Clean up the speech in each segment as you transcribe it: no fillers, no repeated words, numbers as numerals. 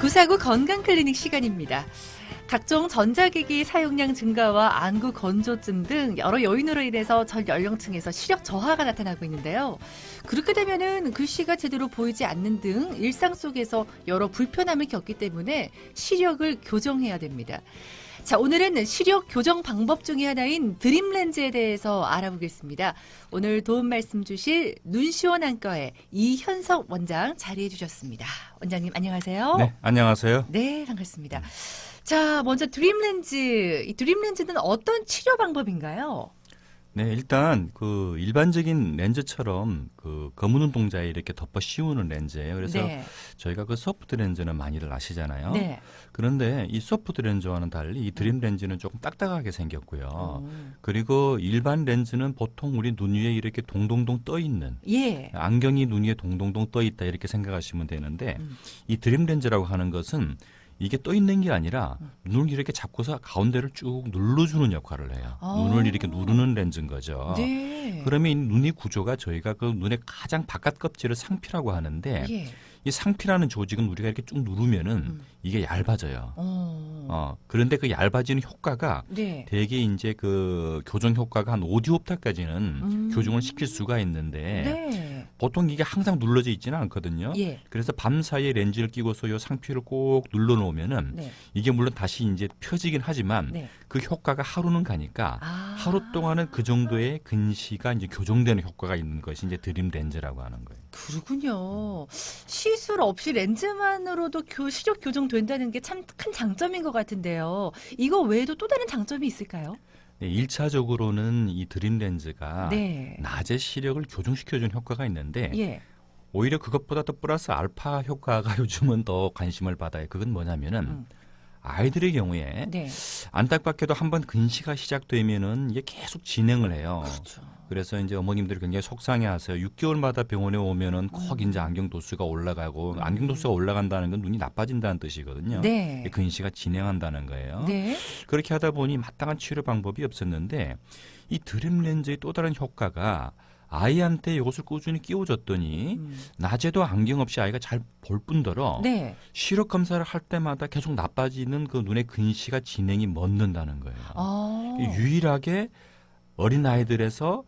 구사구 건강클리닉 시간입니다. 각종 전자기기 사용량 증가와 안구 건조증 등 여러 요인으로 인해서 전 연령층에서 시력 저하가 나타나고 있는데요. 그렇게 되면은 글씨가 제대로 보이지 않는 등 일상 속에서 여러 불편함을 겪기 때문에 시력을 교정해야 됩니다. 자, 오늘은 시력 교정 방법 중에 하나인 드림렌즈에 대해서 알아보겠습니다. 오늘 도움 말씀 주실 눈시원 안과의 이현석 원장 자리해 주셨습니다. 원장님 안녕하세요. 네, 안녕하세요. 네, 반갑습니다. 자, 먼저 드림렌즈. 이 드림렌즈는 어떤 치료 방법인가요? 네, 일단 그 일반적인 렌즈처럼 그 검은 눈동자에 이렇게 덮어 씌우는 렌즈예요. 그래서 네. 저희가 그 소프트 렌즈는 많이들 아시잖아요. 네. 그런데 이 소프트 렌즈와는 달리 이 드림 렌즈는 조금 딱딱하게 생겼고요. 음. 그리고 일반 렌즈는 보통 우리 눈 위에 이렇게 동동동 떠 있는 예. 안경이 눈 위에 동동동 떠 있다 이렇게 생각하시면 되는데 이 드림 렌즈라고 하는 것은 이게 떠 있는 게 아니라 눈을 이렇게 잡고서 가운데를 쭉 눌러주는 역할을 해요. 아. 눈을 이렇게 누르는 렌즈인 거죠. 네. 그러면 이 눈의 구조가 저희가 그 눈의 가장 바깥 껍질을 상피라고 하는데 예. 이 상피라는 조직은 우리가 이렇게 쭉 누르면은 이게 얇아져요. 그런데 그 얇아지는 효과가 네. 대개 이제 그 교정 효과가 한 5디옵터까지는 교정을 시킬 수가 있는데 네. 보통 이게 항상 눌러져 있지는 않거든요. 예. 그래서 밤 사이에 렌즈를 끼고서 요 상피를 꼭 눌러 놓으면은 네. 이게 물론 다시 이제 펴지긴 하지만 네. 그 효과가 하루는 가니까 아. 하루 동안은 그 정도의 근시가 이제 교정되는 효과가 있는 것이 이제 드림 렌즈라고 하는 거예요. 그렇군요. 시술 없이 렌즈만으로도 시력 교정된다는 게 참 큰 장점인 것 같은데요. 이거 외에도 또 다른 장점이 있을까요? 네, 1차적으로는 이 드림 렌즈가 네. 낮의 시력을 교정시켜주는 효과가 있는데 예. 오히려 그것보다 더 플러스 알파 효과가 요즘은 더 관심을 받아요. 그건 뭐냐면은 아이들의 경우에 네. 안타깝게도 한번 근시가 시작되면은 이게 계속 진행을 해요. 그렇죠. 그래서 이제 어머님들이 굉장히 속상해하세요. 6개월마다 병원에 오면은 꼭 이제 안경 도수가 올라가고 안경 도수가 올라간다는 건 눈이 나빠진다는 뜻이거든요. 네. 근시가 진행한다는 거예요. 네. 그렇게 하다 보니 마땅한 치료 방법이 없었는데 이 드림 렌즈의 또 다른 효과가 아이한테 이것을 꾸준히 끼워줬더니 낮에도 안경 없이 아이가 잘 볼 뿐더러 네. 시력 검사를 할 때마다 계속 나빠지는 그 눈의 근시가 진행이 멎는다는 거예요. 아. 유일하게 어린 아이들에서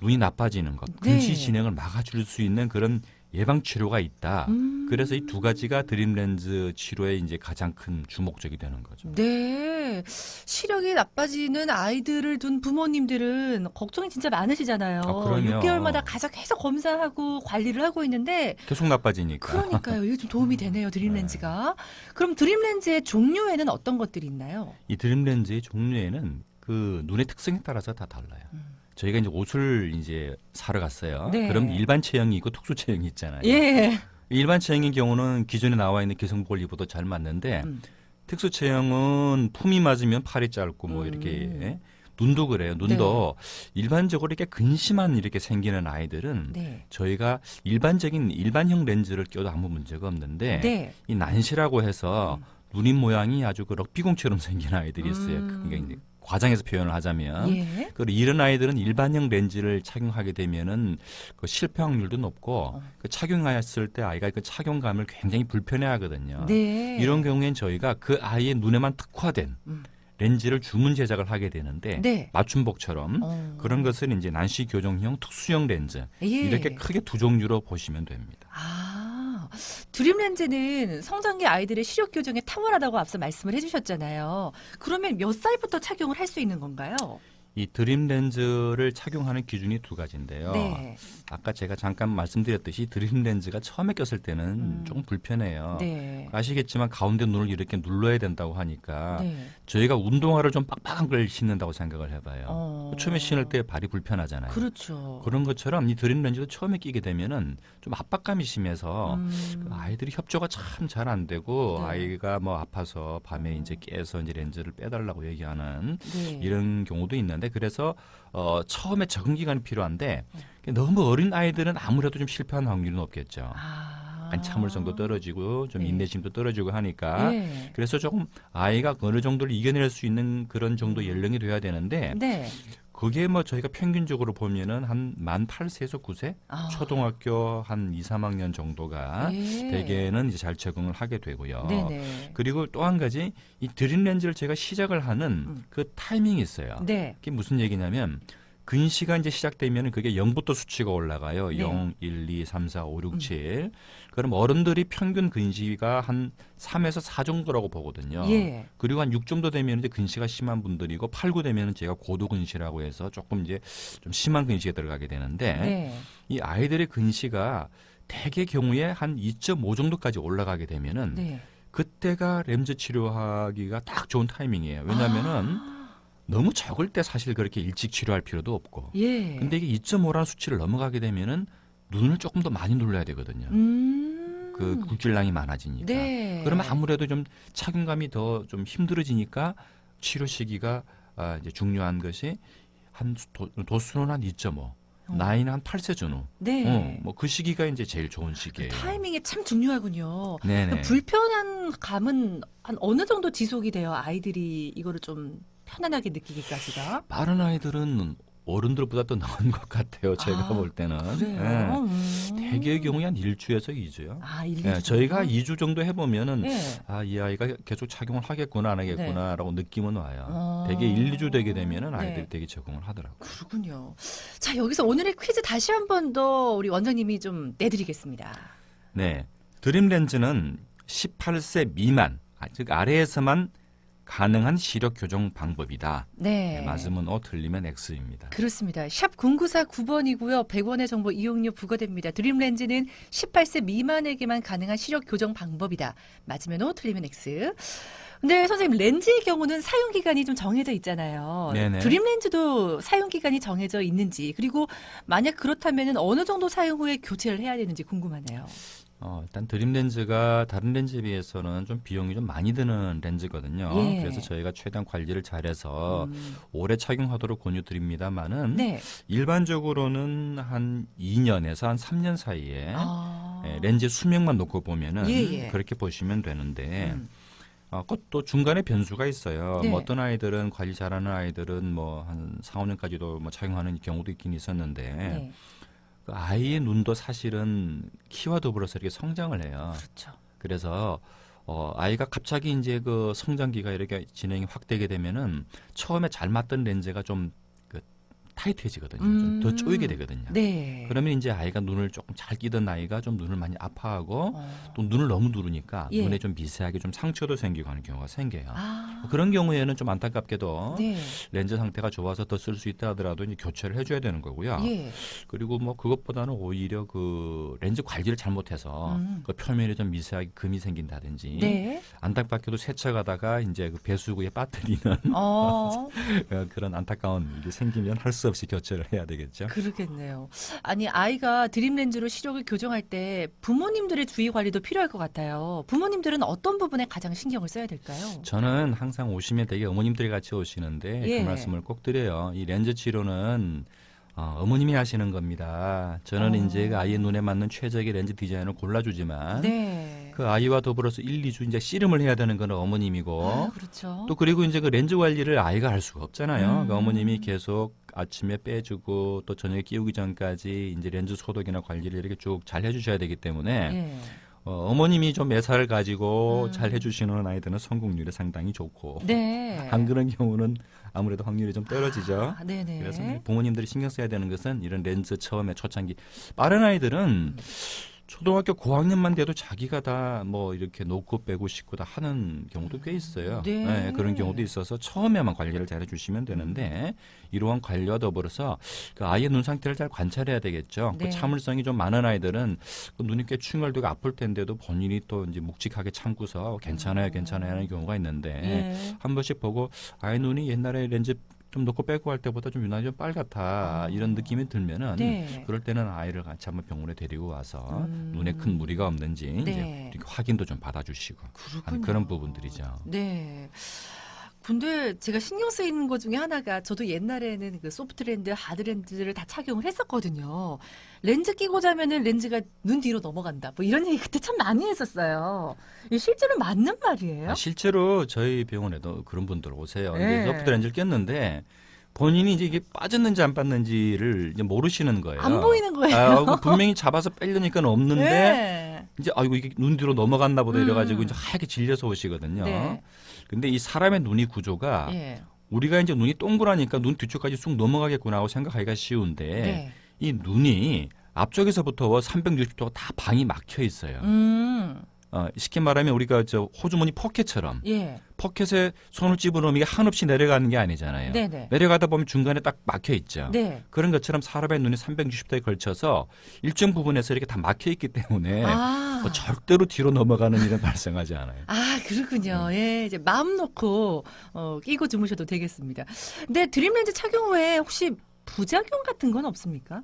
눈이 나빠지는 것, 근시 네. 진행을 막아줄 수 있는 그런 예방 치료가 있다. 그래서 이 두 가지가 드림 렌즈 치료의 이제 가장 큰 주목적이 되는 거죠. 네. 시력이 나빠지는 아이들을 둔 부모님들은 걱정이 진짜 많으시잖아요. 그럼요. 6개월마다 가서 계속 검사하고 관리를 하고 있는데 계속 나빠지니까. 그러니까요. 이게 좀 도움이 되네요. 드림렌즈가. 그럼 드림렌즈의 종류에는 어떤 것들이 있나요? 이 드림 렌즈의 종류에는 그 눈의 특성에 따라서 다 달라요. 저희가 이제 옷을 이제 사러 갔어요. 네. 그럼 일반 체형이 있고 특수 체형이 있잖아요. 예. 일반 체형의 경우는 기존에 나와 있는 기성복을 입어도 잘 맞는데 특수 체형은 품이 맞으면 팔이 짧고 뭐 이렇게 눈도 그래요. 눈도 일반적으로 이렇게 근시만 이렇게 생기는 아이들은 네. 저희가 일반적인 일반형 렌즈를 껴도 아무 문제가 없는데 네. 이 난시라고 해서 눈입 모양이 아주 그 럭비공처럼 생긴 아이들이 있어요. 그러니까 이제 과장해서 표현을 하자면 예. 그리고 이런 아이들은 일반형 렌즈를 착용하게 되면은 그 실패 확률도 높고 그 착용했을 때 아이가 그 착용감을 굉장히 불편해하거든요. 네. 이런 경우엔 저희가 그 아이의 눈에만 특화된 렌즈를 주문 제작을 하게 되는데 네. 맞춤복처럼 그런 것은 이제 난시 교정형 특수형 렌즈 예. 이렇게 크게 두 종류로 보시면 됩니다. 아, 드림렌즈는 성장기 아이들의 시력 교정에 탁월하다고 앞서 말씀을 해주셨잖아요. 그러면 몇 살부터 착용을 할 수 있는 건가요? 이 드림 렌즈를 착용하는 기준이 두 가지인데요. 네. 아까 제가 잠깐 말씀드렸듯이 드림 렌즈가 처음에 꼈을 때는 조금 불편해요. 네. 아시겠지만 가운데 눈을 이렇게 눌러야 된다고 하니까 네. 저희가 운동화를 좀 빡빡한 걸 신는다고 생각을 해봐요. 처음에 신을 때 발이 불편하잖아요. 그렇죠. 그런 것처럼 이 드림 렌즈도 처음에 끼게 되면은 좀 압박감이 심해서 그 아이들이 협조가 참 잘 안 되고 네. 아이가 뭐 아파서 밤에 이제 깨서 이제 렌즈를 빼달라고 얘기하는 네. 이런 경우도 있는데 그래서 처음에 적응 기간이 필요한데 너무 어린 아이들은 아무래도 좀 실패하는 확률은 높겠죠. 약간 참을성도 떨어지고 좀 네. 인내심도 떨어지고 하니까 네. 그래서 조금 아이가 어느 정도를 이겨낼 수 있는 그런 정도 연령이 돼야 되는데 네. 그게 뭐 저희가 평균적으로 보면은 한 만 8세에서 9세, 아. 초등학교 한 2, 3학년 정도가 예. 대개는 이제 잘 적응을 하게 되고요. 네네. 그리고 또 한 가지 이 드림 렌즈를 제가 시작을 하는 그 타이밍이 있어요. 네. 그게 무슨 얘기냐면 근시가 이제 시작되면 그게 0부터 수치가 올라가요. 네. 0, 1, 2, 3, 4, 5, 6, 7. 그럼 어른들이 평균 근시가 한 3에서 4 정도라고 보거든요. 예. 그리고 한 6 정도 되면 이제 근시가 심한 분들이고 8, 9 되면 제가 고도 근시라고 해서 조금 이제 좀 심한 근시에 들어가게 되는데 네. 이 아이들의 근시가 대개 경우에 한 2.5 정도까지 올라가게 되면은 네. 그때가 렌즈 치료하기가 딱 좋은 타이밍이에요. 왜냐하면은 너무 적을 때 사실 그렇게 일찍 치료할 필요도 없고. 예. 근데 이게 2.5라는 수치를 넘어가게 되면은 눈을 조금 더 많이 눌러야 되거든요. 그 굴질량이 많아지니까. 네. 그러면 아무래도 좀 착용감이 더 좀 힘들어지니까 치료 시기가 이제 중요한 것이 한 도수는 한 2.5, 나이는 한 8세 전후. 네. 뭐 그 시기가 이제 제일 좋은 시기예요. 타이밍이 참 중요하군요. 네네. 불편한 감은 한 어느 정도 지속이 돼요? 아이들이 이거를 좀 편안하게 느끼기까지가. 빠른 아이들은 어른들보다 더 나은 것 같아요. 제가 볼 때는. 그래요? 예. 대개의 경우에 한 1주에서 2주요. 아, 1, 2주. 예, 저희가 2주 정도 해보면은 네. 이 아이가 계속 착용을 하겠구나 안 하겠구나라고 느낌은 와요. 어. 대개 1, 2주 되게 되면은 아이들이 네. 되게 적응을 하더라고요. 그렇군요. 자, 여기서 오늘의 퀴즈 다시 한 번 더 우리 원장님이 좀 내드리겠습니다. 네, 드림 렌즈는 18세 미만, 즉 아래에서만 가능한 시력 교정 방법이다. 네. 네, 맞으면 O, 틀리면 X입니다. 그렇습니다. 샵 0949번이고요. 100원의 정보 이용료 부과됩니다. 드림 렌즈는 18세 미만에게만 가능한 시력 교정 방법이다. 맞으면 O, 틀리면 X. 근데 선생님 렌즈의 경우는 사용 기간이 좀 정해져 있잖아요. 네네. 드림 렌즈도 사용 기간이 정해져 있는지 그리고 만약 그렇다면 어느 정도 사용 후에 교체를 해야 되는지 궁금하네요. 일단 드림 렌즈가 다른 렌즈에 비해서는 좀 비용이 좀 많이 드는 렌즈거든요. 예. 그래서 저희가 최대한 관리를 잘해서 오래 착용하도록 권유드립니다만은 네. 일반적으로는 한 2년에서 한 3년 사이에 아. 렌즈 수명만 놓고 보면은 예. 그렇게 보시면 되는데 음. 그것도 중간에 변수가 있어요. 네. 뭐 어떤 아이들은 관리 잘하는 아이들은 뭐 한 4, 5년까지도 뭐 착용하는 경우도 있긴 있었는데 네. 그 아이의 눈도 사실은 키와 더불어서 이렇게 성장을 해요. 그렇죠. 그래서 아이가 갑자기 이제 그 성장기가 이렇게 진행이 확 되게 되면은 처음에 잘 맞던 렌즈가 좀 그 타이트해지거든요. 좀 더 쪼이게 되거든요. 네. 그러면 이제 아이가 눈을 조금 잘 끼던 아이가 좀 눈을 많이 아파하고 어. 또 눈을 너무 누르니까 예. 눈에 좀 미세하게 좀 상처도 생기고 하는 경우가 생겨요. 아. 그런 경우에는 좀 안타깝게도 네. 렌즈 상태가 좋아서 더 쓸 수 있다 하더라도 이제 교체를 해줘야 되는 거고요. 예. 그리고 뭐 그것보다는 오히려 그 렌즈 관리를 잘못해서 그 표면에 좀 미세하게 금이 생긴다든지 네. 안타깝게도 세척하다가 이제 그 배수구에 빠뜨리는 어. 그런 안타까운 일이 생기면 할 수 없이 교체를 해야 되겠죠. 그러겠네요. 아니 아이가 드림 렌즈로 시력을 교정할 때 부모님들의 주의 관리도 필요할 것 같아요. 부모님들은 어떤 부분에 가장 신경을 써야 될까요? 저는 항상 오시면 되게 어머님들이 같이 오시는데 예. 그 말씀을 꼭 드려요. 이 렌즈 치료는 어머님이 하시는 겁니다. 저는 이제 그 아이의 눈에 맞는 최적의 렌즈 디자인을 골라주지만 네. 그 아이와 더불어서 1, 2주 이제 씨름을 해야 되는 건 어머님이고 아, 그렇죠. 또 그리고 이제 그 렌즈 관리를 아이가 할 수가 없잖아요. 그 어머님이 계속 아침에 빼주고 또 저녁에 끼우기 전까지 이제 렌즈 소독이나 관리를 이렇게 쭉 잘 해주셔야 되기 때문에 예. 어머님이 좀 매사를 가지고 잘 해주시는 아이들은 성공률이 상당히 좋고 네. 안 그런 경우는 아무래도 확률이 좀 떨어지죠. 아, 네네. 그래서 부모님들이 신경 써야 되는 것은 이런 렌즈 처음에 초창기 빠른 아이들은 초등학교 고학년만 돼도 자기가 다 뭐 이렇게 놓고 빼고 싶고 다 하는 경우도 꽤 있어요. 네. 그런 경우도 있어서 처음에만 관리를 잘 해주시면 되는데 이러한 관리와 더불어서 그 아이의 눈 상태를 잘 관찰해야 되겠죠. 네. 그 참을성이 좀 많은 아이들은 그 눈이 꽤 충혈되고 아플 텐데도 본인이 또 이제 묵직하게 참고서 괜찮아요 하는 경우가 있는데 예. 한 번씩 보고 아이 눈이 옛날에 렌즈 좀 놓고 빼고 할 때보다 좀 유난히 좀 빨갛다 이런 느낌이 들면은 네. 그럴 때는 아이를 같이 한번 병원에 데리고 와서 눈에 큰 무리가 없는지 네. 이제 이렇게 확인도 좀 받아주시고 그렇군요. 하는 그런 부분들이죠. 네. 근데 제가 신경 쓰이는 것 중에 하나가 저도 옛날에는 그 소프트렌즈, 하드렌즈를 다 착용을 했었거든요. 렌즈 끼고 자면은 렌즈가 눈 뒤로 넘어간다. 뭐 이런 얘기 그때 참 많이 했었어요. 이게 실제로 맞는 말이에요? 실제로 저희 병원에도 그런 분들 오세요. 네. 이제 소프트 렌즈를 꼈는데 본인이 이제 이게 빠졌는지 안 빠졌는지를 이제 모르시는 거예요. 안 보이는 거예요. 아, 없는데 잡아서 빼려니까 없는데 네. 이제 아이고 이게 눈 뒤로 넘어갔나 보다 이래가지고 음. 이제 하얗게 질려서 오시거든요. 네. 근데 이 사람의 눈이 구조가 예. 우리가 이제 눈이 동그라니까 눈 뒤쪽까지 쑥 넘어가겠구나 하고 생각하기가 쉬운데 네. 이 눈이 앞쪽에서부터 360도가 다 방이 막혀 있어요. 쉽게 말하면 우리가 저 호주머니 포켓처럼 예. 포켓에 손을 집어넣으면 이게 한없이 내려가는 게 아니잖아요. 네네. 내려가다 보면 중간에 딱 막혀 있죠. 네. 그런 것처럼 사람의 눈이 360도에 걸쳐서 일정 부분에서 이렇게 다 막혀 있기 때문에 아. 뭐 절대로 뒤로 넘어가는 일은 발생하지 않아요. 아, 그렇군요. 예, 이제 마음 놓고 끼고 주무셔도 되겠습니다. 근데 드림렌즈 착용 후에 혹시 부작용 같은 건 없습니까?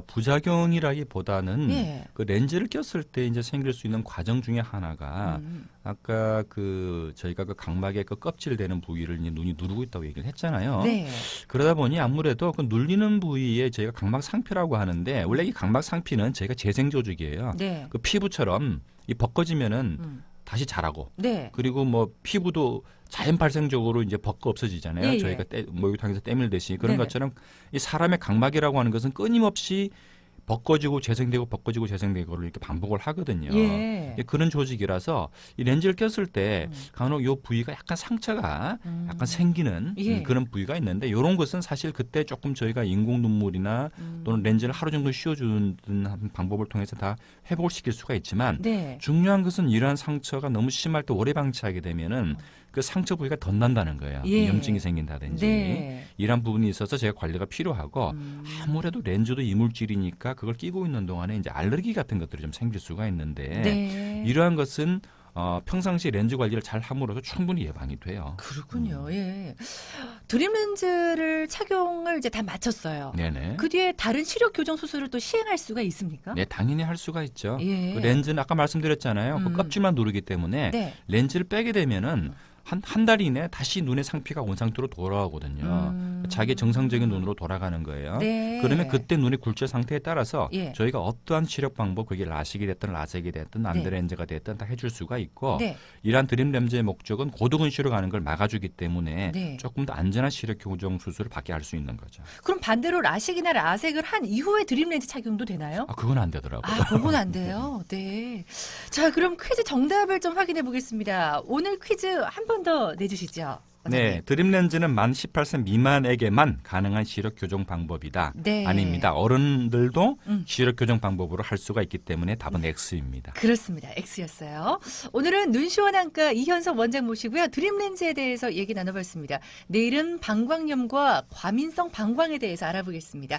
부작용이라기보다는 예. 그 렌즈를 꼈을 때 이제 생길 수 있는 과정 중에 하나가 아까 그 저희가 그 각막의 그 껍질 되는 부위를 이제 눈이 누르고 있다고 얘기를 했잖아요. 네. 그러다 보니 아무래도 그 눌리는 부위에 저희가 각막 상피라고 하는데 원래 이 각막 상피는 저희가 재생 조직이에요. 네. 그 피부처럼 이 벗겨지면은 음. 다시 자라고 네. 그리고 뭐 피부도 자연 발생적으로 이제 벗겨 없어지잖아요. 예, 예. 저희가 목욕탕에서 때밀듯이 그런 네네. 것처럼 이 사람의 각막이라고 하는 것은 끊임없이 벗겨지고 재생되고 벗겨지고 재생되고를 이렇게 반복을 하거든요. 예. 그런 조직이라서 이 렌즈를 꼈을 때 간혹 이 부위가 약간 상처가 약간 생기는 예. 그런 부위가 있는데 이런 것은 사실 그때 조금 저희가 인공 눈물이나 또는 렌즈를 하루 정도 씌워주는 방법을 통해서 다 회복을 시킬 수가 있지만 네. 중요한 것은 이러한 상처가 너무 심할 때 오래 방치하게 되면은 그 상처 부위가 덧난다는 거예요. 예. 염증이 생긴다든지 네. 이런 부분이 있어서 제가 관리가 필요하고 아무래도 렌즈도 이물질이니까 그걸 끼고 있는 동안에 이제 알레르기 같은 것들이 좀 생길 수가 있는데 네. 이러한 것은 평상시 렌즈 관리를 잘 함으로써 충분히 예방이 돼요. 그렇군요. 예. 드림렌즈를 착용을 이제 다 마쳤어요. 네네. 그 뒤에 다른 시력 교정 수술을 또 시행할 수가 있습니까? 네, 당연히 할 수가 있죠. 예. 그 렌즈는 아까 말씀드렸잖아요. 그 껍질만 누르기 때문에 네. 렌즈를 빼게 되면은 한 달 이내 다시 눈의 상피가 온 상태로 돌아오거든요. 자기 정상적인 눈으로 돌아가는 거예요. 네. 그러면 그때 눈의 굴절 상태에 따라서 예. 저희가 어떠한 시력 방법, 그게 라식이 됐든 라섹이 됐든 네. 안드렌즈가 됐든 다 해줄 수가 있고 네. 이러한 드림 렌즈의 목적은 고도근시로 가는 걸 막아주기 때문에 네. 조금 더 안전한 시력 교정 수술을 받게 할 수 있는 거죠. 그럼 반대로 라식이나 라섹을 한 이후에 드림렌즈 착용도 되나요? 그건 안 되더라고요. 아, 그건 안 돼요. 네. 자, 그럼 퀴즈 정답을 좀 확인해 보겠습니다. 오늘 퀴즈 한 번 더 내주시죠. 네, 드림 렌즈는 만 18세 미만에게만 가능한 시력 교정 방법이다. 네. 아닙니다. 어른들도 시력 교정 방법으로 할 수가 있기 때문에 답은 X입니다. 그렇습니다. X였어요. 오늘은 눈시원한과 이현석 원장 모시고요. 드림렌즈에 대해서 얘기 나눠봤습니다. 내일은 방광염과 과민성 방광에 대해서 알아보겠습니다.